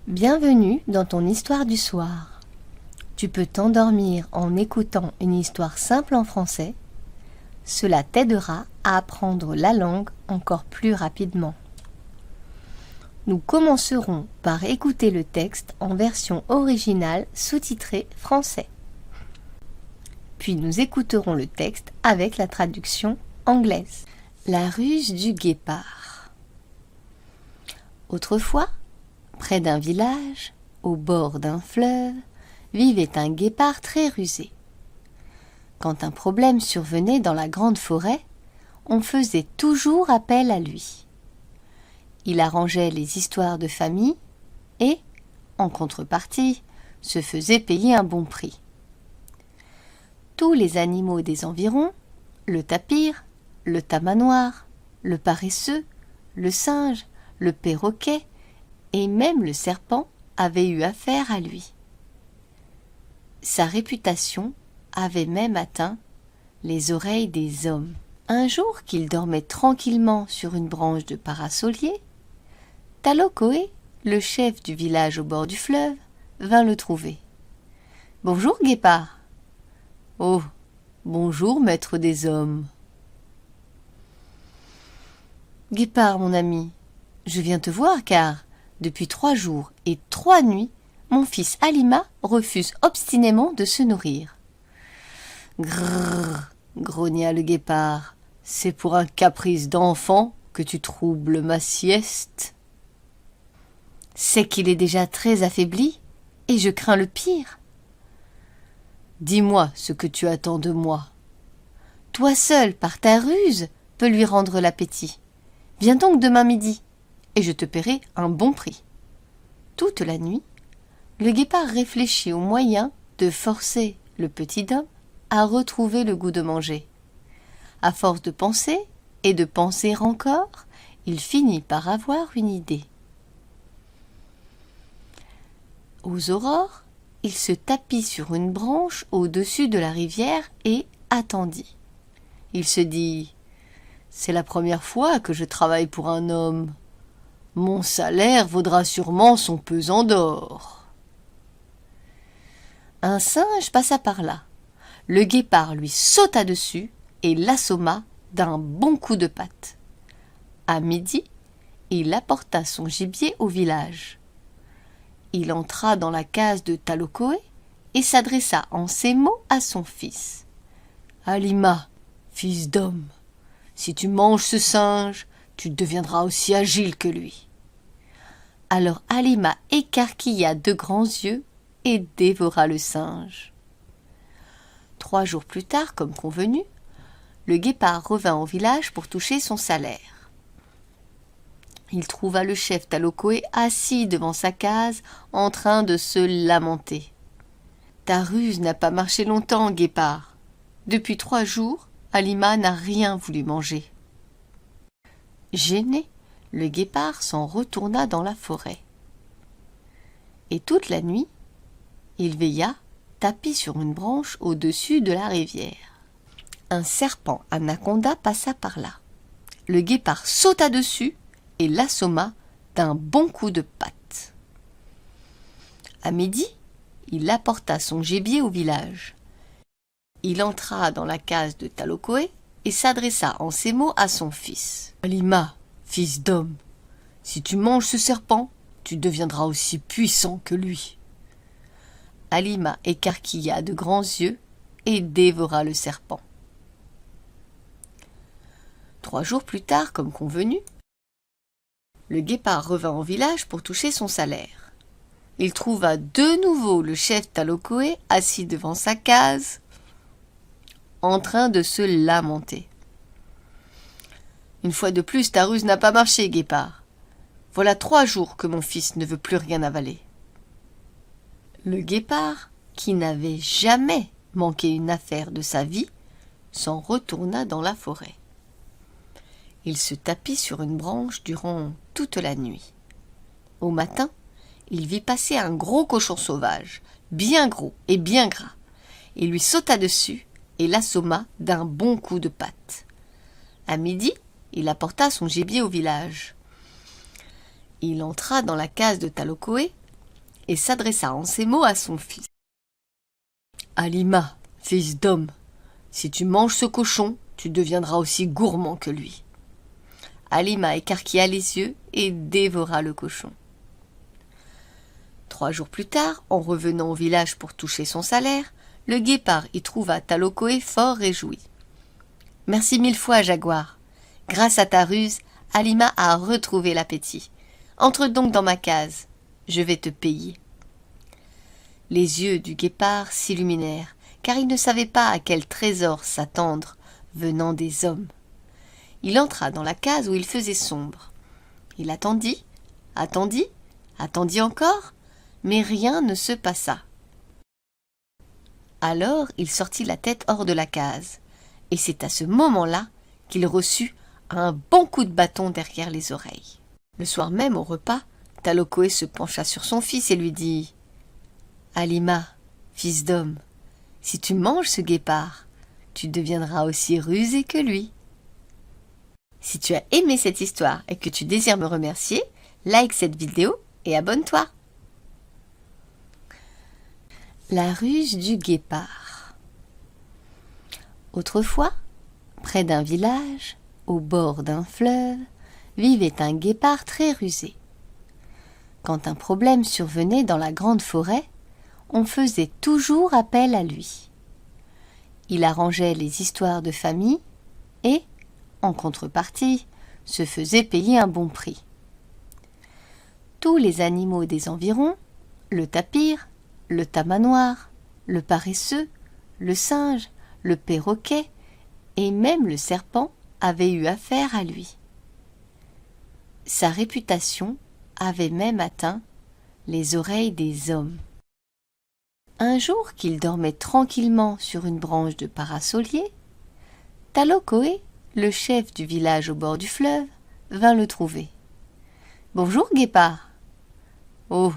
Bienvenue dans ton histoire du soir. Tu peux t'endormir en écoutant une histoire simple en français. Cela t'aidera à apprendre la langue encore plus rapidement. Nous commencerons par écouter le texte en version originale sous-titrée français. Puis nous écouterons le texte avec la traduction anglaise. La ruse du guépard. Autrefois, près d'un village, au bord d'un fleuve, vivait un guépard très rusé. Quand un problème survenait dans la grande forêt, on faisait toujours appel à lui. Il arrangeait les histoires de famille et, en contrepartie, se faisait payer un bon prix. Tous les animaux des environs, le tapir, le tamanoir, le paresseux, le singe, le perroquet, et même le serpent avait eu affaire à lui. Sa réputation avait même atteint les oreilles des hommes. Un jour qu'il dormait tranquillement sur une branche de parasolier, Talokoé, le chef du village au bord du fleuve, vint le trouver. « Bonjour, guépard !»« Oh, bonjour, maître des hommes !»« Guépard, mon ami, je viens te voir car, depuis 3 jours et 3 nuits, mon fils Halima refuse obstinément de se nourrir. »« Grrr !» grogna le guépard. « C'est pour un caprice d'enfant que tu troubles ma sieste. » « C'est qu'il est déjà très affaibli et je crains le pire. »« Dis-moi ce que tu attends de moi. Toi seul, par ta ruse, peux lui rendre l'appétit. Viens donc demain midi et je te paierai un bon prix. » Toute la nuit, le guépard réfléchit au moyen de forcer le petit homme à retrouver le goût de manger. À force de penser et de penser encore, il finit par avoir une idée. Aux aurores, il se tapit sur une branche au-dessus de la rivière et attendit. Il se dit « C'est la première fois que je travaille pour un homme. Mon salaire vaudra sûrement son pesant d'or. » Un singe passa par là. Le guépard lui sauta dessus et l'assomma d'un bon coup de patte. À midi, il apporta son gibier au village. Il entra dans la case de Talokoé et s'adressa en ces mots à son fils. « Halima, fils d'homme, si tu manges ce singe, tu deviendras aussi agile que lui. » Alors Halima écarquilla de grands yeux et dévora le singe. 3 jours plus tard, comme convenu, le guépard revint au village pour toucher son salaire. Il trouva le chef Talokoé assis devant sa case en train de se lamenter. « Ta ruse n'a pas marché longtemps, guépard. Depuis 3 jours, Halima n'a rien voulu manger. » Gêné, le guépard s'en retourna dans la forêt. Et toute la nuit, il veilla, tapi sur une branche au-dessus de la rivière. Un serpent anaconda passa par là. Le guépard sauta dessus et l'assomma d'un bon coup de patte. À midi, il apporta son gibier au village. Il entra dans la case de Talokoé et s'adressa en ces mots à son fils. « Halima, fils d'homme, si tu manges ce serpent, tu deviendras aussi puissant que lui. » Halima écarquilla de grands yeux et dévora le serpent. 3 jours plus tard, comme convenu, le guépard revint au village pour toucher son salaire. Il trouva de nouveau le chef Talokoé assis devant sa case, en train de se lamenter. « Une fois de plus, ta ruse n'a pas marché, guépard. Voilà 3 jours que mon fils ne veut plus rien avaler. » Le guépard, qui n'avait jamais manqué une affaire de sa vie, s'en retourna dans la forêt. Il se tapit sur une branche durant toute la nuit. Au matin, il vit passer un gros cochon sauvage, bien gros et bien gras. Il lui sauta dessus et l'assomma d'un bon coup de patte. À midi, il apporta son gibier au village. Il entra dans la case de Talokoé et s'adressa en ces mots à son fils. « Halima, fils d'homme, si tu manges ce cochon, tu deviendras aussi gourmand que lui. » Halima écarquilla les yeux et dévora le cochon. 3 jours plus tard, en revenant au village pour toucher son salaire, le guépard y trouva Talokoé fort réjoui. « Merci 1000 fois, Jaguar. Grâce à ta ruse, Halima a retrouvé l'appétit. Entre donc dans ma case, je vais te payer. » Les yeux du guépard s'illuminèrent, car il ne savait pas à quel trésor s'attendre venant des hommes. Il entra dans la case où il faisait sombre. Il attendit, attendit, attendit encore, mais rien ne se passa. Alors il sortit la tête hors de la case, et c'est à ce moment-là qu'il reçut un bon coup de bâton derrière les oreilles. Le soir même au repas, Talokoé se pencha sur son fils et lui dit « Halima, fils d'homme, si tu manges ce guépard, tu deviendras aussi rusé que lui. » Si tu as aimé cette histoire et que tu désires me remercier, like cette vidéo et abonne-toi. La ruse du guépard. Autrefois, près d'un village, au bord d'un fleuve, vivait un guépard très rusé. Quand un problème survenait dans la grande forêt, on faisait toujours appel à lui. Il arrangeait les histoires de famille et, en contrepartie, se faisait payer un bon prix. Tous les animaux des environs, le tapir, le tamanoir, le paresseux, le singe, le perroquet et même le serpent avaient eu affaire à lui. Sa réputation avait même atteint les oreilles des hommes. Un jour qu'il dormait tranquillement sur une branche de parasolier, Talokoé, le chef du village au bord du fleuve, vint le trouver. « Bonjour, guépard. »« Oh,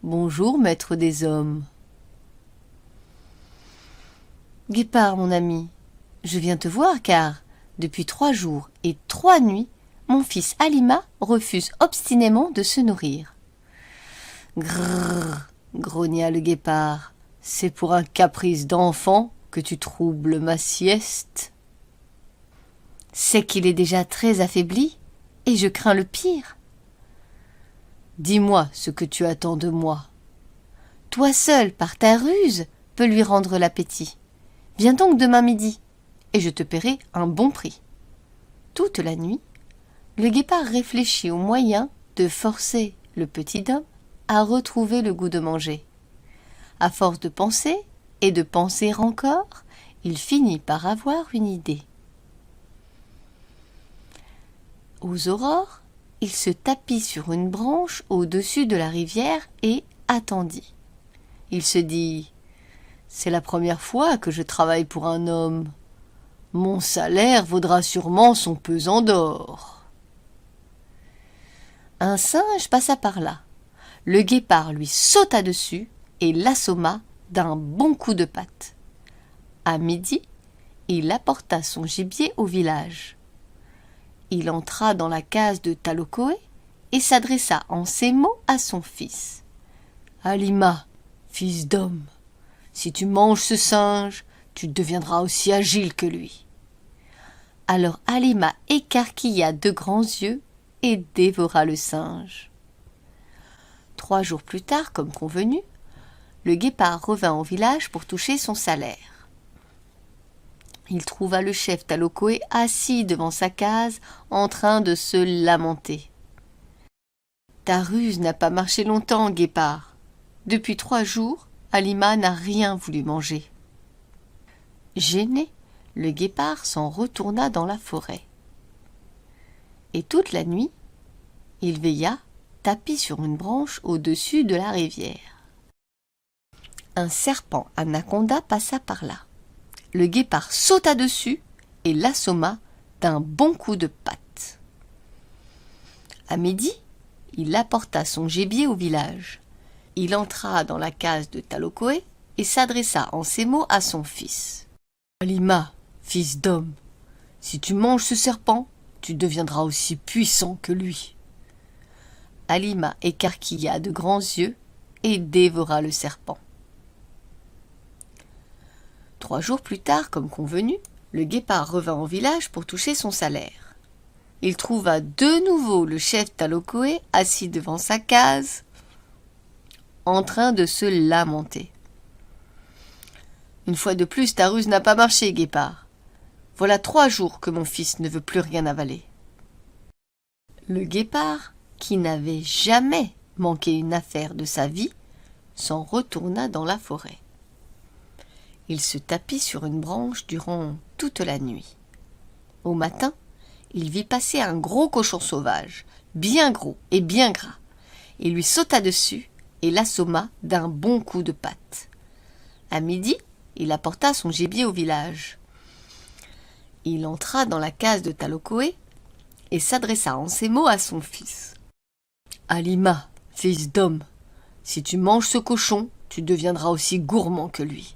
bonjour, maître des hommes. »« Guépard, mon ami, je viens te voir car, depuis 3 jours et 3 nuits, mon fils Halima refuse obstinément de se nourrir. »« Grrr, grogna le guépard, c'est pour un caprice d'enfant que tu troubles ma sieste. C'est qu'il est déjà très affaibli et je crains le pire. Dis-moi ce que tu attends de moi. Toi seul, par ta ruse, peux lui rendre l'appétit. Viens donc demain midi et je te paierai un bon prix. » Toute la nuit, le guépard réfléchit au moyen de forcer le petit homme à retrouver le goût de manger. À force de penser et de penser encore, il finit par avoir une idée. Aux aurores, il se tapit sur une branche au-dessus de la rivière et attendit. Il se dit « C'est la première fois que je travaille pour un homme. Mon salaire vaudra sûrement son pesant d'or. » Un singe passa par là. Le guépard lui sauta dessus et l'assomma d'un bon coup de patte. À midi, il apporta son gibier au village. Il entra dans la case de Talokoé et s'adressa en ces mots à son fils. « Halima, fils d'homme, si tu manges ce singe, tu deviendras aussi agile que lui. » Alors Halima écarquilla de grands yeux et dévora le singe. 3 jours plus tard, comme convenu, le guépard revint au village pour toucher son salaire. Il trouva le chef Talokoé assis devant sa case en train de se lamenter. « Ta ruse n'a pas marché longtemps, guépard. Depuis 3 jours, Halima n'a rien voulu manger. » Gêné, le guépard s'en retourna dans la forêt. Et toute la nuit, il veilla, tapi sur une branche au-dessus de la rivière. Un serpent anaconda passa par là. Le guépard sauta dessus et l'assomma d'un bon coup de patte. À midi, il apporta son gibier au village. Il entra dans la case de Talokoé et s'adressa en ces mots à son fils. « Halima, fils d'homme, si tu manges ce serpent, tu deviendras aussi puissant que lui. » Halima écarquilla de grands yeux et dévora le serpent. 3 jours plus tard, comme convenu, le guépard revint au village pour toucher son salaire. Il trouva de nouveau le chef Talokoé assis devant sa case, en train de se lamenter. « Une fois de plus, ta ruse n'a pas marché, guépard. Voilà 3 jours que mon fils ne veut plus rien avaler. » Le guépard, qui n'avait jamais manqué une affaire de sa vie, s'en retourna dans la forêt. Il se tapit sur une branche durant toute la nuit. Au matin, il vit passer un gros cochon sauvage, bien gros et bien gras. Il lui sauta dessus et l'assomma d'un bon coup de patte. À midi, il apporta son gibier au village. Il entra dans la case de Talokoé et s'adressa en ces mots à son fils. « Halima, fils d'homme, si tu manges ce cochon, tu deviendras aussi gourmand que lui. »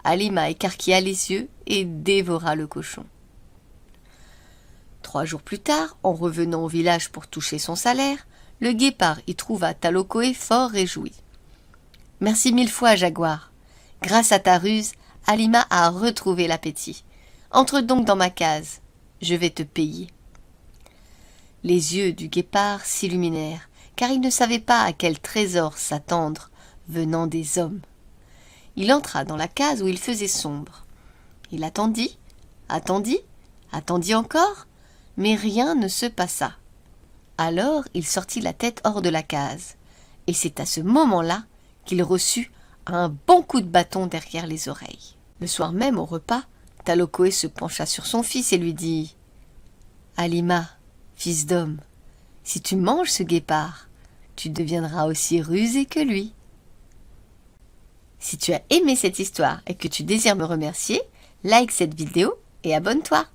Halima écarquilla les yeux et dévora le cochon. 3 jours plus tard, en revenant au village pour toucher son salaire, le guépard y trouva Talokoé fort réjoui. « Merci 1000 fois, Jaguar. Grâce à ta ruse, Halima a retrouvé l'appétit. Entre donc dans ma case, je vais te payer. » Les yeux du guépard s'illuminèrent, car il ne savait pas à quel trésor s'attendre venant des hommes. Il entra dans la case où il faisait sombre. Il attendit, attendit, attendit encore, mais rien ne se passa. Alors il sortit la tête hors de la case, et c'est à ce moment-là qu'il reçut un bon coup de bâton derrière les oreilles. Le soir même, au repas, Talokoé se pencha sur son fils et lui dit « Halima, fils d'homme, si tu manges ce guépard, tu deviendras aussi rusé que lui. » Si tu as aimé cette histoire et que tu désires me remercier, like cette vidéo et abonne-toi.